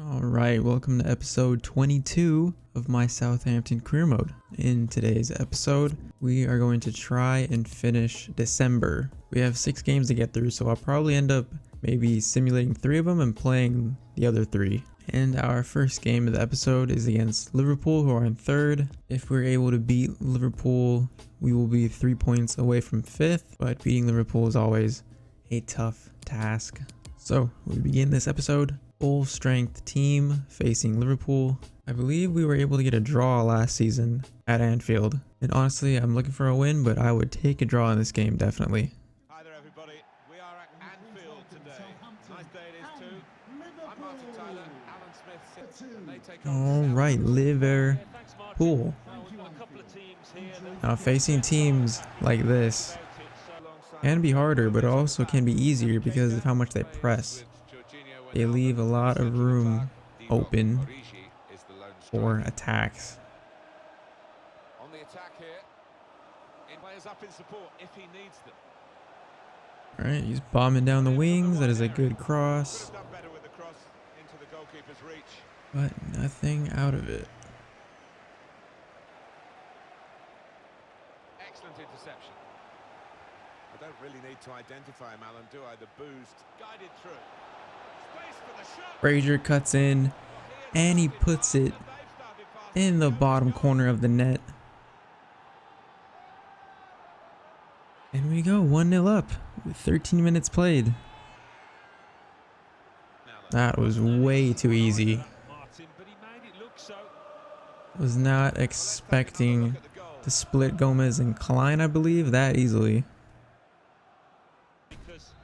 Alright, welcome to episode 22 of my Southampton Career Mode. In today's episode, we are going to try and finish December. We have 6 games to get through, so I'll probably end up maybe simulating 3 of them and playing the other 3. And our first game of the episode is against Liverpool, who are in 3rd. If we're able to beat Liverpool, we will be 3 points away from 5th, but beating Liverpool is always a tough task. So, we begin this episode. Full strength team facing Liverpool. I believe we were able to get a draw last season at Anfield. And honestly, I'm looking for a win, but I would take a draw in this game, definitely. Hi there, everybody. We are at Anfield today. Nice day it is too. I'm Martin Tyler, Alan Smith, and they take on Alright, Liverpool. Now facing teams like this can be harder, but also can be easier because of how much they press. They leave a lot of room open for attacks. On the attack here, players up in support if he needs them. Alright, he's bombing down the wings. That is a good cross. But nothing out of it. Excellent interception. I don't really need to identify him, Alan, do I? The boost guided through. Frazier cuts in and he puts it in the bottom corner of the net. And we go 1-0 up with 13 minutes played. That was way too easy. Was not expecting to split Gomez and Klein, I believe, that easily.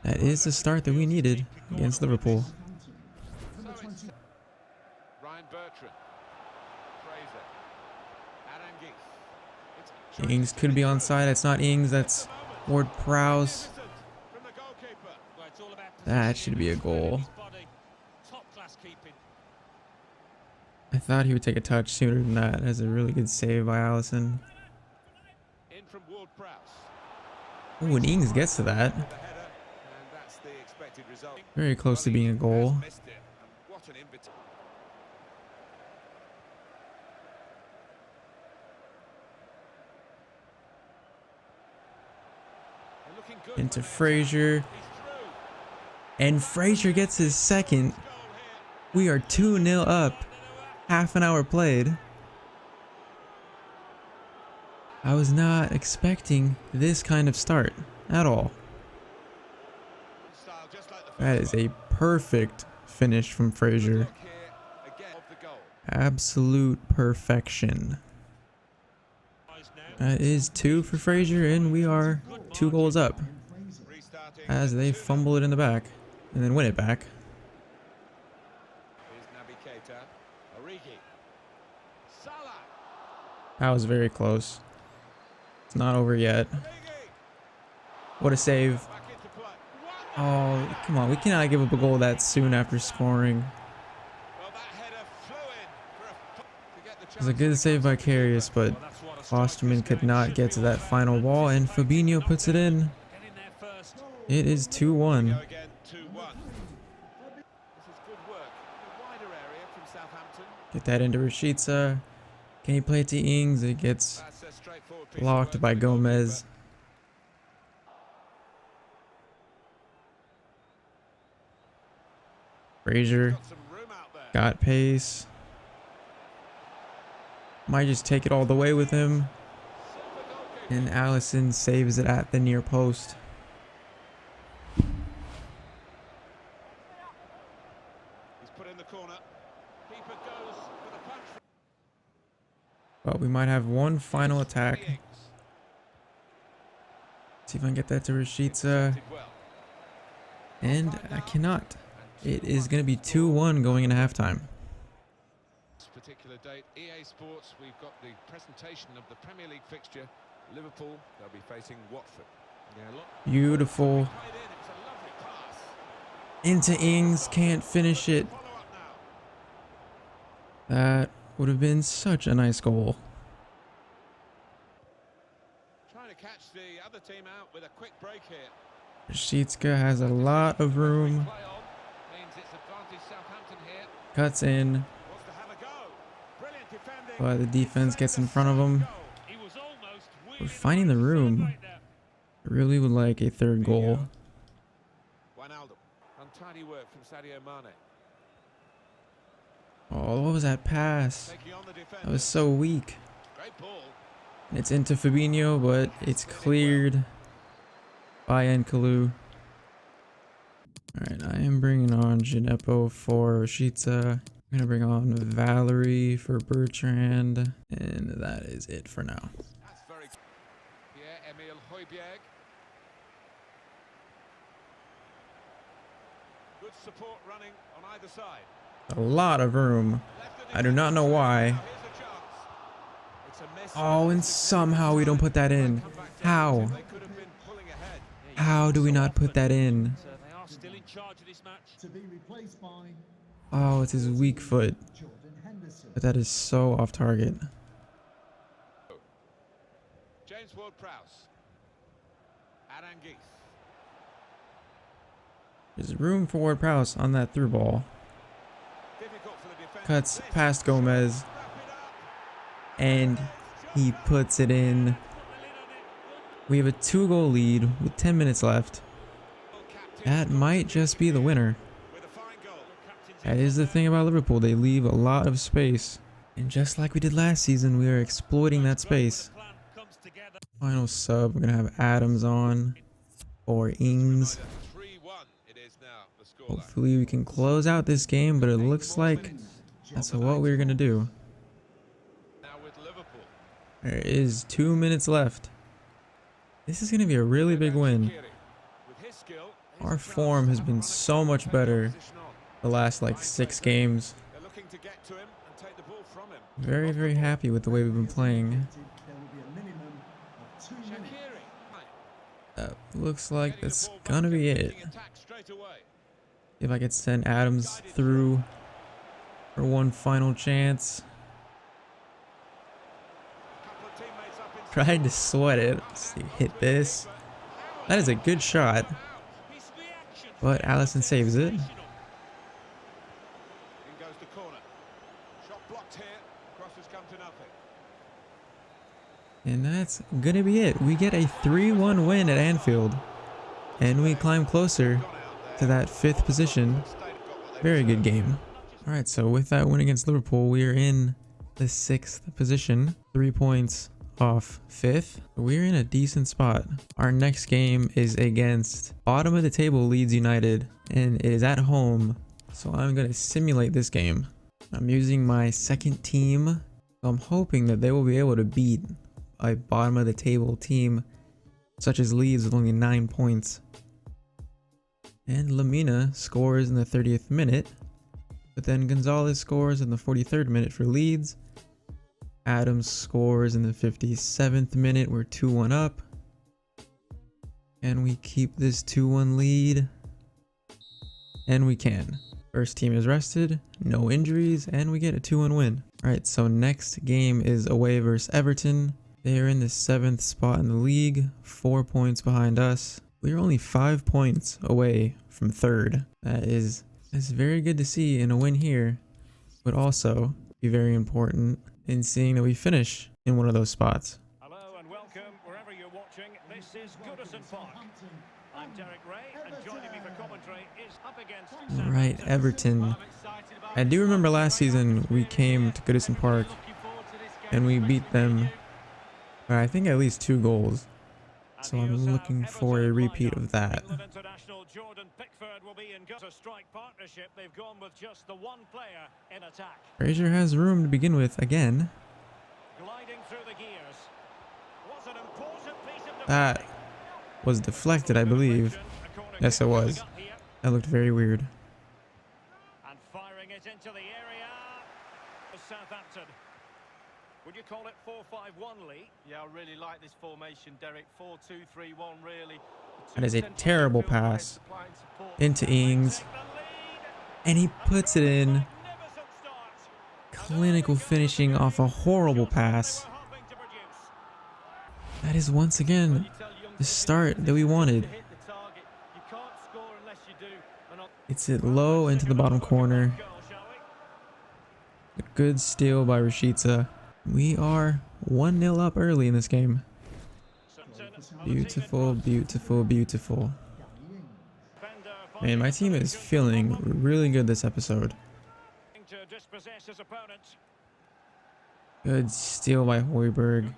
That is the start that we needed against Liverpool. Ings could be onside. It's not Ings, that's Ward-Prowse. That should be a goal. I thought he would take a touch sooner than that. That's a really good save by Allison. Oh, and Ings gets to that. Very close to being a goal. Into Frazier. And Frazier gets his second. We are 2-0 up. Half an hour played. I was not expecting this kind of start at all. That is a perfect finish from Frazier. Absolute perfection. That is 2 for Frazier, and we are 2 goals up as they fumble it in the back and then win it back. That was very close. It's not over yet. What a save. Oh, come on. We cannot give up a goal that soon after scoring. It was a good save by Karius, but Osterman could not get to that final ball, and Fabinho puts it in. It is 2-1. Get that into Rashica. Can he play it to Ings? It gets blocked by Gomez. Frazier got pace. Might just take it all the way with him. And Allison saves it at the near post. But we might have one final attack. See if I can get that to Rashica. And I cannot. It is going to be 2-1 going into halftime. Particular date, EA Sports, we've got the presentation of the Premier League fixture. Liverpool, they'll be facing Watford. Beautiful. Into Ings, can't finish it. That would have been such a nice goal. Trying to catch the other team out with a quick break here. Rashica has a lot of room. Means it's advantage Southampton here. Cuts in, Wants to have a go. Brilliant defending. but the defense gets in front of him. He was almost We're finding the room. I really would like a third goal. Wijnaldum. Untidy work from Sadio Mane. Oh, what was that pass? Taking on the defense. That was so weak. Great ball. It's into Fabinho, but it's cleared by Nkalu. Alright, I am bringing on Gineppo for Rashica. I'm going to bring on Valerie for Bertrand. And that is it for now. That's very good. Pierre-Emile Højbjerg. Good support running on either side. A lot of room. I do not know why. Oh, and somehow we don't put that in. How? How do we not put that in? Oh, it's his weak foot. But that is so off target. James Ward-Prowse. Arangis. There's room for Ward-Prowse on that through ball. Cuts past Gomez. And he puts it in. We have a 2-goal lead with 10 minutes left. That might just be the winner. That is the thing about Liverpool. They leave a lot of space. And just like we did last season, we are exploiting that space. Final sub, we're going to have Adams on. Or Ings. Hopefully we can close out this game, but it looks like that's what we're going to do. There is 2 minutes left. This is going to be a really big win. Our form has been so much better the last like 6 games. Very, very happy with the way we've been playing. Looks like that's going to be it. If I could send Adams through for one final chance. Tried to sweat it. Let's see, hit this. That is a good shot. But Alisson saves it. In goes the corner. Shot blocked here. Cross has come to nothing. And that's gonna be it. We get a 3-1 win at Anfield. And we climb closer to that 5th position. Very good game. Alright, so with that win against Liverpool, we are in the 6th position. 3 points off 5th. We're in a decent spot. Our next game is against bottom of the table Leeds United, and it is at home. So I'm going to simulate this game. I'm using my second team. So I'm hoping that they will be able to beat a bottom of the table team such as Leeds with only 9 points. And Lamina scores in the 30th minute, but then Gonzalez scores in the 43rd minute for Leeds. Adams scores in the 57th minute. We're 2-1 up. And we keep this 2-1 lead. And we can. First team is rested, no injuries, and we get a 2-1 win. Alright, so next game is away versus Everton. They are in the 7th spot in the league, 4 points behind us. We are only 5 points away from 3rd. That's very good to see in a win here, but also be very important in seeing that we finish in one of those spots. Hello and welcome wherever you're watching. This is Goodison Park. I'm Derek Ray, and joining me for commentary is up against All right, Everton. I do remember last season we came to Goodison Park and we beat them by I think at least 2 goals. So I'm looking for a repeat of that. Fraser has room to begin with again. That was deflected, I believe. Yes, it was. That looked very weird. And firing it into the area. Southampton. Would you call it 4-5-1, Lee? Yeah, I really like this formation, Derek. 4-2-3-1, really. That is a terrible pass into Ings. And he puts it in. Clinical finishing off a horrible pass. That is once again the start that we wanted. It's it low into the bottom corner. Good steal by Rashica. We are 1-0 up early in this game. Beautiful, beautiful, beautiful. Man, my team is feeling really good this episode. Good steal by Højbjerg.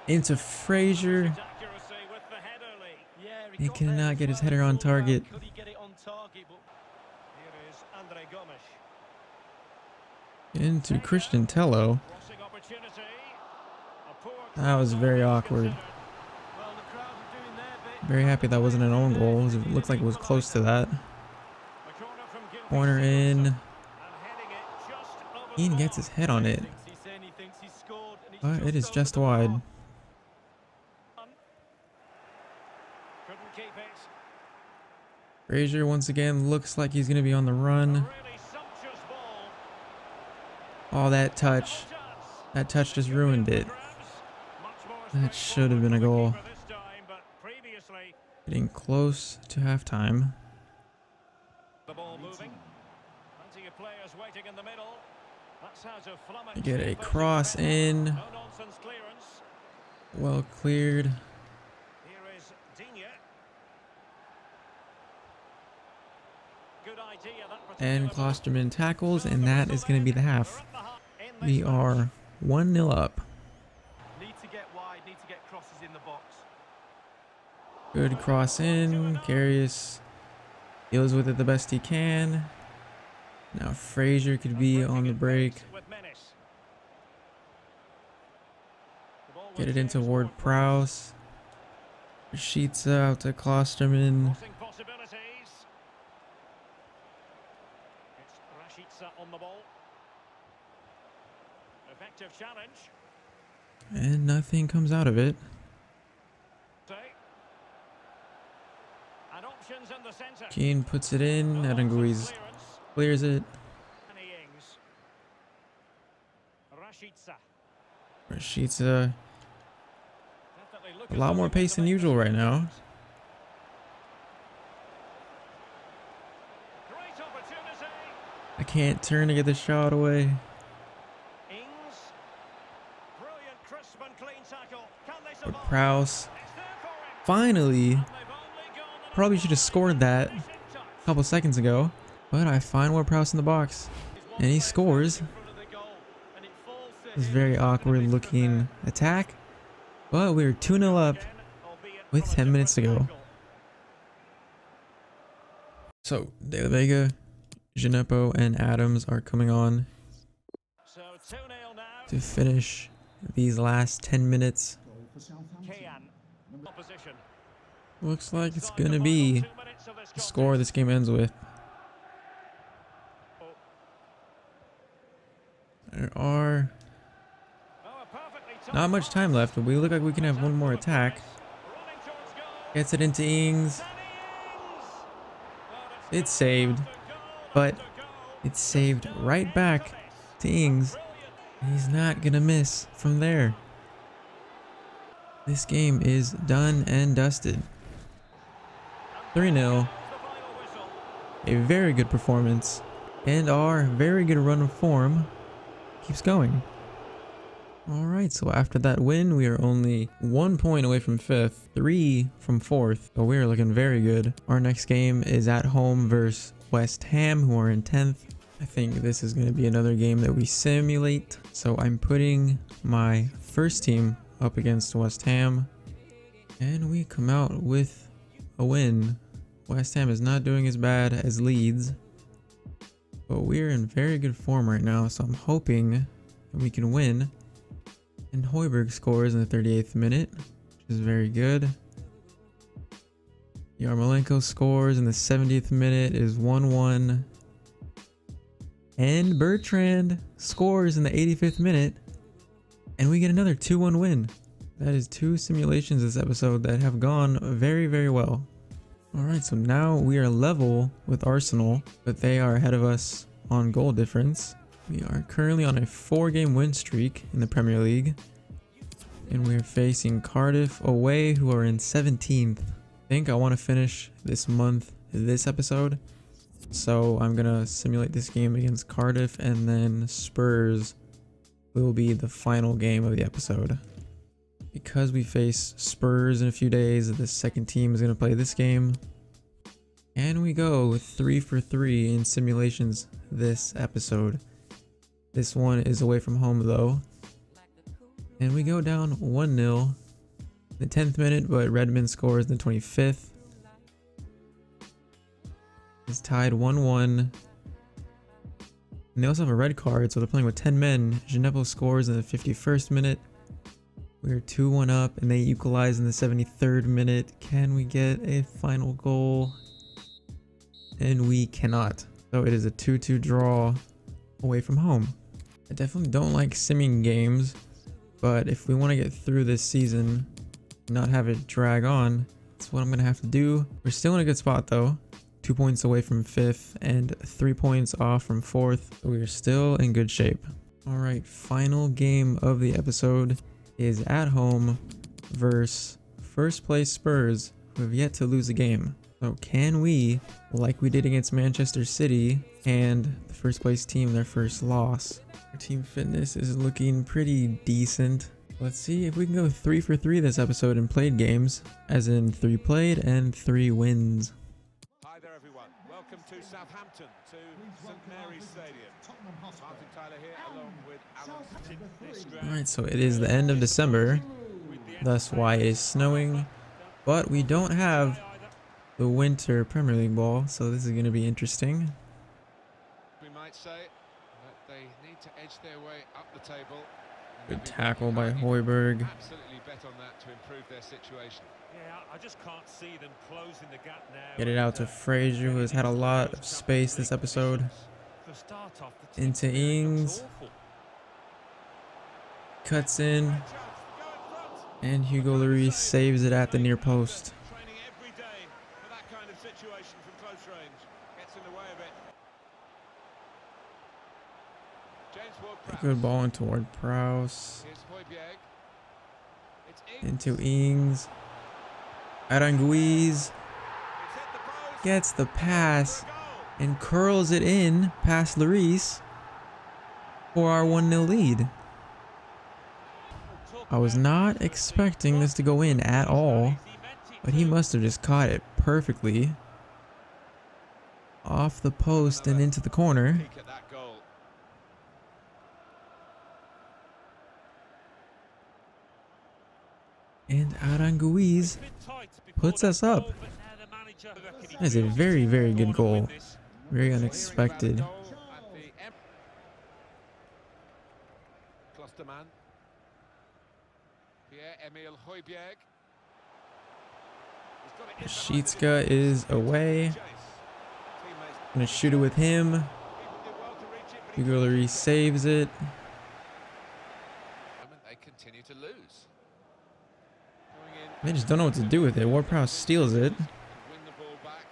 Into Fraser. He cannot get his header on target. Into Christian Tello. That was very awkward. Very happy that wasn't an own goal. It looked like it was close to that. Corner in. Ian gets his head on it. But it is just wide. Fraser once again looks like he's going to be on the run. Oh, that touch. That touch just ruined it. That should have been a goal. Getting close to halftime. You get a cross in. Well cleared. And Klosterman tackles, and that is going to be the half. We are 1-0 up. Need to get wide, need to get crosses in the box. Good cross in. Karius deals with it the best he can. Now Fraser could be on the break. Get it into Ward-Prowse. Rashica out to Klosterman. On the ball. Effective challenge. And nothing comes out of it. And options in the center. Keane puts it in. Adanguiz clears it. Rashica. A lot more pace than usual right now. I can't turn to get the shot away. But Prowse. Finally. Probably should have scored that a couple seconds ago. But I find Ward-Prowse in the box. And he scores. It's a very awkward looking attack. But we're 2-0 up with 10 minutes to go. So, De La Vega, Gineppo, and Adams are coming on to finish these last 10 minutes. Looks like it's going to be the score this game ends with. There are not much time left, but we look like we can have one more attack. Gets it into Ings. It's saved, but it's saved right back to Ings. He's not gonna miss from there. This game is done and dusted. 3-0. A very good performance, and our very good run of form keeps going. Alright, so after that win, we are only 1 point away from 5th, 3 from 4th, but we are looking very good. Our next game is at home versus West Ham, who are in 10th. I think this is going to be another game that we simulate, so I'm putting my first team up against West Ham, and we come out with a win. West Ham is not doing as bad as Leeds, but we're in very good form right now, so I'm hoping that we can win. And Højbjerg scores in the 38th minute, which is very good. Yarmolenko scores in the 70th minute, is 1-1. And Bertrand scores in the 85th minute, and we get another 2-1 win. That is 2 simulations this episode that have gone very, very well. Alright, so now we are level with Arsenal, but they are ahead of us on goal difference. We are currently on a 4-game win streak in the Premier League. And we're facing Cardiff away, who are in 17th. think I want to finish this month, this episode. So I'm going to simulate this game against Cardiff, and then Spurs will be the final game of the episode. Because we face Spurs in a few days, the second team is going to play this game. And we go 3 for 3 in simulations this episode. This one is away from home though. And we go down 1-0 the 10th minute, but Redmond scores in the 25th. It's tied 1-1. And they also have a red card, so they're playing with 10 men. Gineppo scores in the 51st minute. We're 2-1 up, and they equalize in the 73rd minute. Can we get a final goal? And we cannot. So it is a 2-2 draw away from home. I definitely don't like simming games, but if we want to get through this season, not have it drag on, that's what I'm going to have to do. We're still in a good spot though. 2 points away from 5th and 3 points off from 4th. So we're still in good shape. All right, final game of the episode is at home versus first place Spurs, who have yet to lose a game. So can we, like we did against Manchester City and the first place team, their first loss? Our team fitness is looking pretty decent. Let's see if we can go 3 for 3 this episode in played games, as in 3 played and 3 wins. Hi there, everyone. Welcome to Southampton, to St Mary's Stadium. Martin Tyler here, along with Alan. Alright, so it is the end of December, thus why it is snowing, but we don't have the winter Premier League ball, so this is going to be interesting. We might say that they need to edge their way up the table. Good tackle by Højbjerg. Absolutely bet on that to improve their situation. Yeah, I just can't see them closing the gap now. Get it out to Frazier, who has had a lot of space this episode. Into Ings. Cuts in. And Hugo Lloris saves it at the near post. Training every day for that kind of situation from close range. Gets in the way of it. James Ward-Prowse. Good ball in toward Prowse. Here's Højbjerg. It's Into Ings. Aranguiz It's hit the post. gets the pass Goal. and curls it in past Lloris for our 1-0 lead. I was not expecting this to go in at all, but he must have just caught it perfectly off the post and into the corner. Peek at that goal. And Aranguiz puts us up. That is a very, very good goal. Very unexpected. Klosterman. Pierre-Emile Højbjerg. Sheetska is away. Gonna shoot it with him. Hugo Lloris saves it. They continue to lose. They just don't know what to do with it. Ward-Prowse steals it. Win the ball back.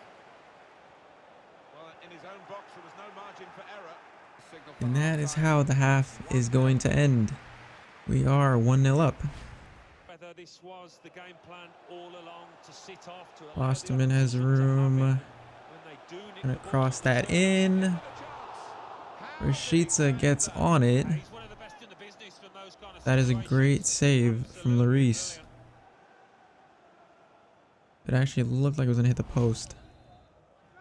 Well, in his own box, there was no margin for error. And that is how the half is going to end. We are 1-0 up. Whether this was the game plan all along to sit off to Klosterman has room. Gonna cross that in. Rashica gets on it. That is a great save from Lloris. It actually looked like it was gonna hit the post,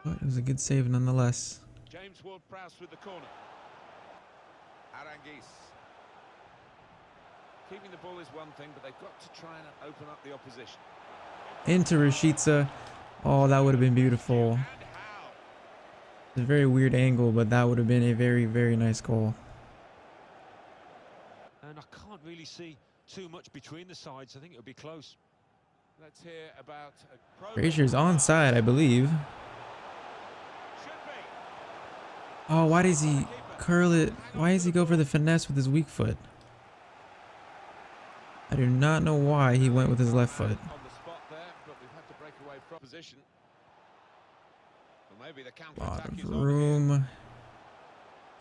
but it was a good save nonetheless. James Ward-Prowse through the corner. Aranguiz. Keeping the ball is one thing, but they've got to try and open up the opposition. Into Rashica. Oh, that would have been beautiful. And how? It's a very weird angle, but that would have been a very, very nice goal. And I can't really see too much between the sides. I think it'll be close. Let's hear about Frazier's onside, I believe. Oh, why does he curl it? Why does he go for the finesse with his weak foot? I do not know why he went with his left foot. On the spot there, but we've had to break away from position. Well, maybe the counter Lot attack of is on. room.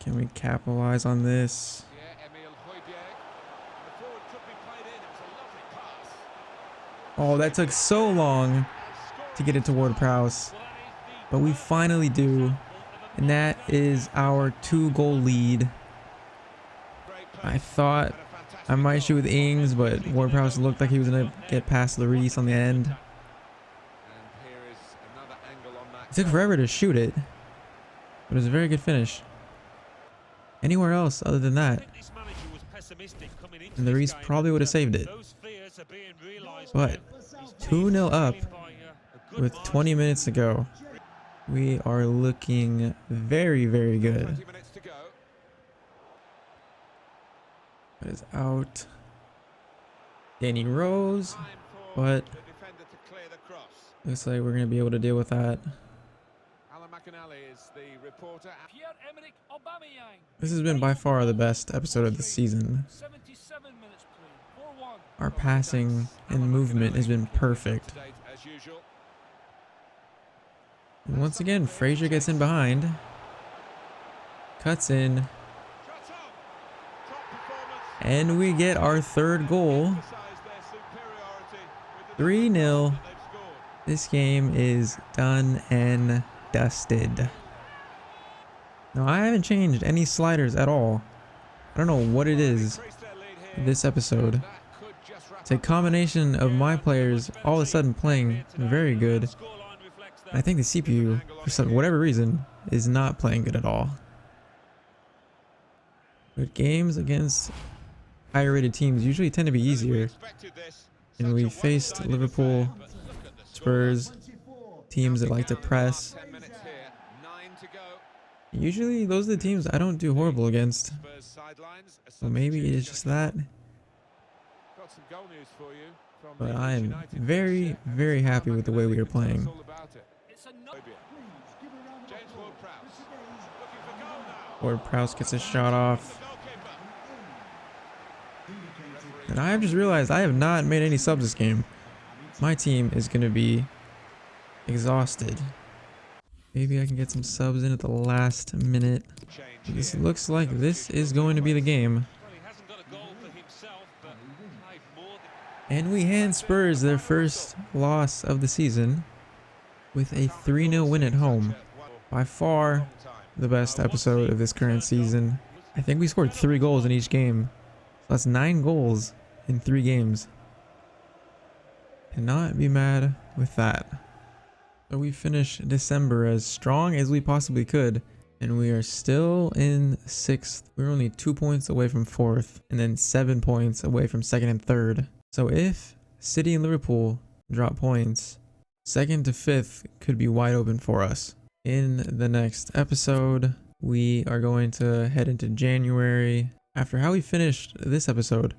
Can we capitalize on this? Pierre-Emile Højbjerg. The forward could be played in. It was a lovely pass. Oh, that took so long. And scoring to get it toward Prowse, but we finally do, and that is our 2-goal lead. I thought I might shoot with Ings, but Ward-Prowse looked like he was going to get past Lloris on the end. It took forever to shoot it, but it was a very good finish. Anywhere else other than that, and Lloris probably would have saved it. But 2-0 up with 20 minutes to go. We are looking very, very good. That is out. Danny Rose, but looks like we're going to be able to deal with that. This has been by far the best episode of the season. Our passing and movement has been perfect. And once again, Frazier gets in behind, cuts in, and we get our 3rd goal. 3-0. This game is done and dusted. Now, I haven't changed any sliders at all. I don't know what it is this episode. It's a combination of my players all of a sudden playing very good. I think the CPU, for whatever reason, is not playing good at all. But games against higher rated teams usually tend to be easier. And we faced Liverpool, Spurs, teams that like to press. Usually those are the teams I don't do horrible against. So maybe it's just that. But I am very, very happy with the way we are playing. Ward-Prowse gets a shot off. And I have just realized I have not made any subs this game. My team is going to be exhausted. Maybe I can get some subs in at the last minute. This looks like this is going to be the game. And we hand Spurs their first loss of the season with a 3-0 win at home. By far the best episode of this current season. I think we scored 3 goals in each game. So that's 9 goals in 3 games. Cannot be mad with that. So we finished December as strong as we possibly could. And we are still in 6th. We're only 2 points away from 4th. And then 7 points away from 2nd and 3rd. So if City and Liverpool drop points, 2nd to 5th could be wide open for us. In the next episode, we are going to head into January. After how we finished this episode,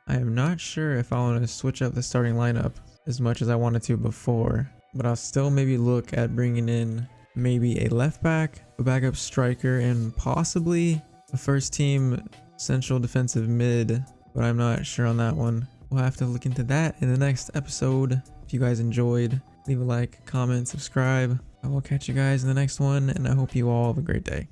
I am not sure if I want to switch up the starting lineup as much as I wanted to before, but I'll still maybe look at bringing in maybe a left back, a backup striker, and possibly a first team central defensive mid, but I'm not sure on that one. We'll have to look into that in the next episode. If you guys enjoyed, leave a like, comment, subscribe. I will catch you guys in the next one, and I hope you all have a great day.